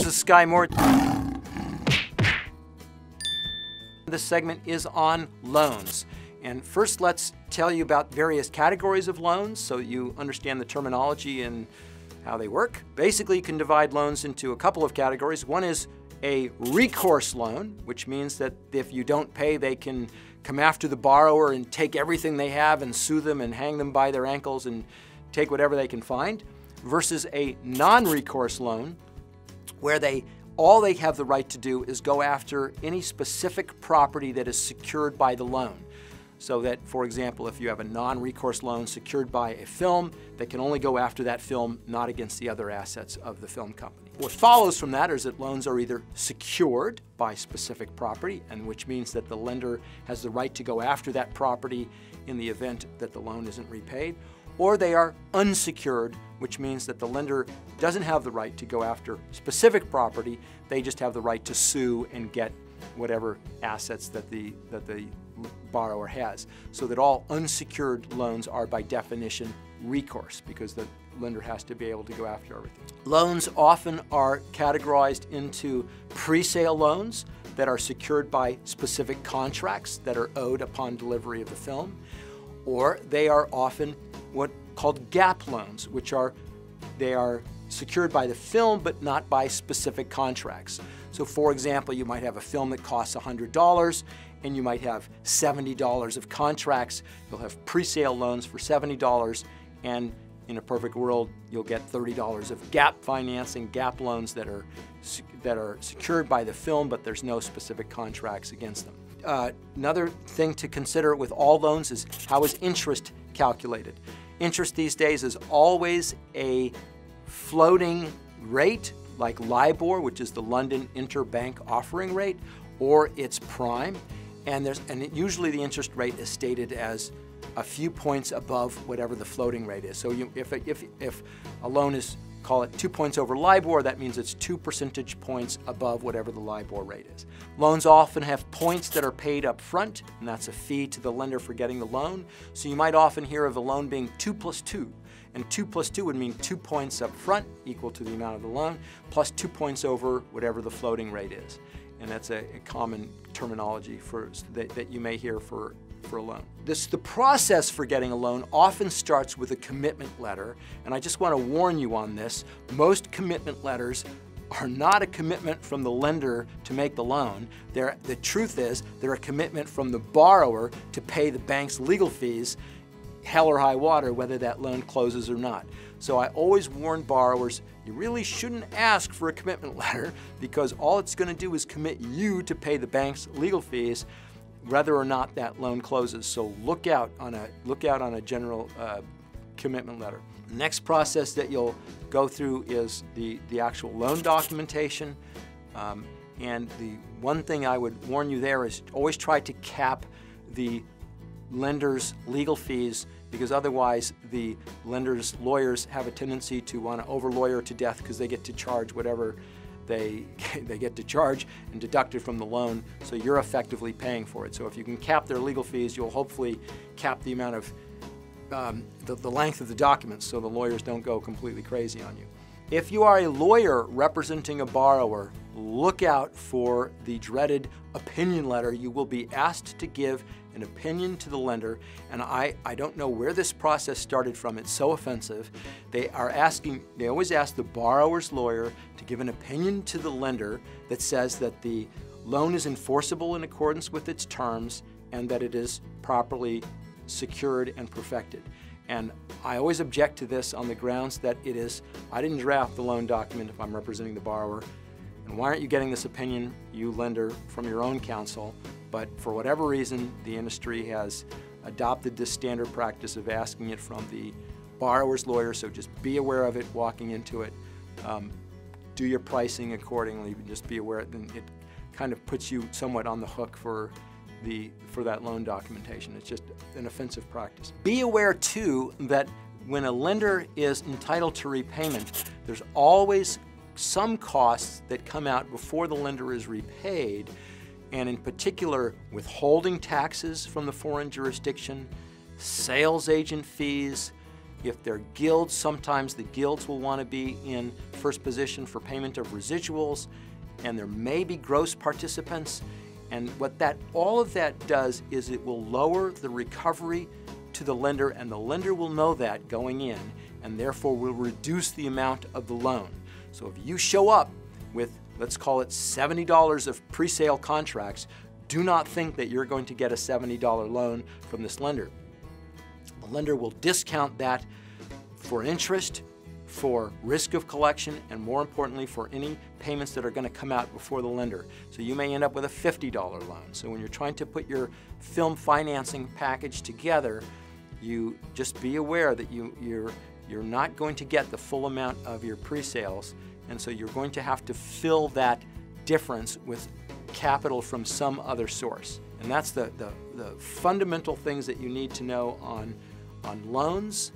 is Sky Moore. This segment is on loans. And first, let's tell you about various categories of loans so you understand the terminology and how they work. Basically, you can divide loans into a couple of categories. One is a recourse loan, which means that if you don't pay, they can come after the borrower and take everything they have and sue them and hang them by their ankles and take whatever they can find, versus a non-recourse loan, where all they have the right to do is go after any specific property that is secured by the loan. So that, for example, if you have a non-recourse loan secured by a film, they can only go after that film, not against the other assets of the film company. What follows from that is that loans are either secured by specific property, and which means that the lender has the right to go after that property in the event that the loan isn't repaid, or they are unsecured, which means that the lender doesn't have the right to go after specific property, they just have the right to sue and get whatever assets that the borrower has. So that all unsecured loans are by definition recourse, because the lender has to be able to go after everything. Loans often are categorized into pre-sale loans that are secured by specific contracts that are owed upon delivery of the film, or they are often what called gap loans, which are secured by the film but not by specific contracts. So for example, you might have a film that costs $100 and you might have $70 of contracts. You'll have pre-sale loans for $70, and in a perfect world, you'll get $30 of gap financing, gap loans that are secured by the film, but there's no specific contracts against them. Another thing to consider with all loans is how is interest calculated. Interest these days is always a floating rate, like LIBOR, which is the London Interbank Offering Rate, or it's prime, and usually the interest rate is stated as a few points above whatever the floating rate is. So if a loan is, call it 2 points over LIBOR, that means it's 2 percentage points above whatever the LIBOR rate is. Loans often have points that are paid up front, and that's a fee to the lender for getting the loan. So you might often hear of the loan being 2 plus 2. And 2 plus 2 would mean 2 points up front, equal to the amount of the loan, plus 2 points over whatever the floating rate is. And that's a common terminology that you may hear for a loan. The process for getting a loan often starts with a commitment letter, and I just want to warn you on this. Most commitment letters are not a commitment from the lender to make the loan. The truth is, they're a commitment from the borrower to pay the bank's legal fees, hell or high water, whether that loan closes or not. So I always warn borrowers, you really shouldn't ask for a commitment letter, because all it's going to do is commit you to pay the bank's legal fees, whether or not that loan closes. So look out on a general commitment letter. The next process that you'll go through is the actual loan documentation. And the one thing I would warn you there is always try to cap the lender's legal fees, because otherwise the lender's lawyers have a tendency to want to over-lawyer to death, because they get to charge whatever they get to charge and deduct it from the loan, so you're effectively paying for it. So if you can cap their legal fees, you'll hopefully cap the amount of the length of the documents, so the lawyers don't go completely crazy on you. If you are a lawyer representing a borrower, look out for the dreaded opinion letter. You will be asked to give an opinion to the lender, and I don't know where this process started from. It's so offensive. They always ask the borrower's lawyer to give an opinion to the lender that says that the loan is enforceable in accordance with its terms and that it is properly secured and perfected. And I always object to this on the grounds that I didn't draft the loan document if I'm representing the borrower. And why aren't you getting this opinion, you lender, from your own counsel? But for whatever reason, the industry has adopted this standard practice of asking it from the borrower's lawyer, so just be aware of it walking into it. Do your pricing accordingly, just be aware, and it kind of puts you somewhat on the hook for that loan documentation. It's just an offensive practice. Be aware too that when a lender is entitled to repayment, there's always some costs that come out before the lender is repaid, and in particular withholding taxes from the foreign jurisdiction, sales agent fees, If they're guilds, sometimes the guilds will want to be in first position for payment of residuals, and there may be gross participants. And what all of that does is it will lower the recovery to the lender, and the lender will know that going in, and therefore will reduce the amount of the loan. So if you show up with, let's call it $70 of pre-sale contracts, do not think that you're going to get a $70 loan from this lender. The lender will discount that for interest, for risk of collection, and more importantly for any payments that are going to come out before the lender. So you may end up with a $50 loan. So when you're trying to put your film financing package together, you just be aware that you're not going to get the full amount of your pre-sales, and so you're going to have to fill that difference with capital from some other source. And that's the fundamental things that you need to know on loans.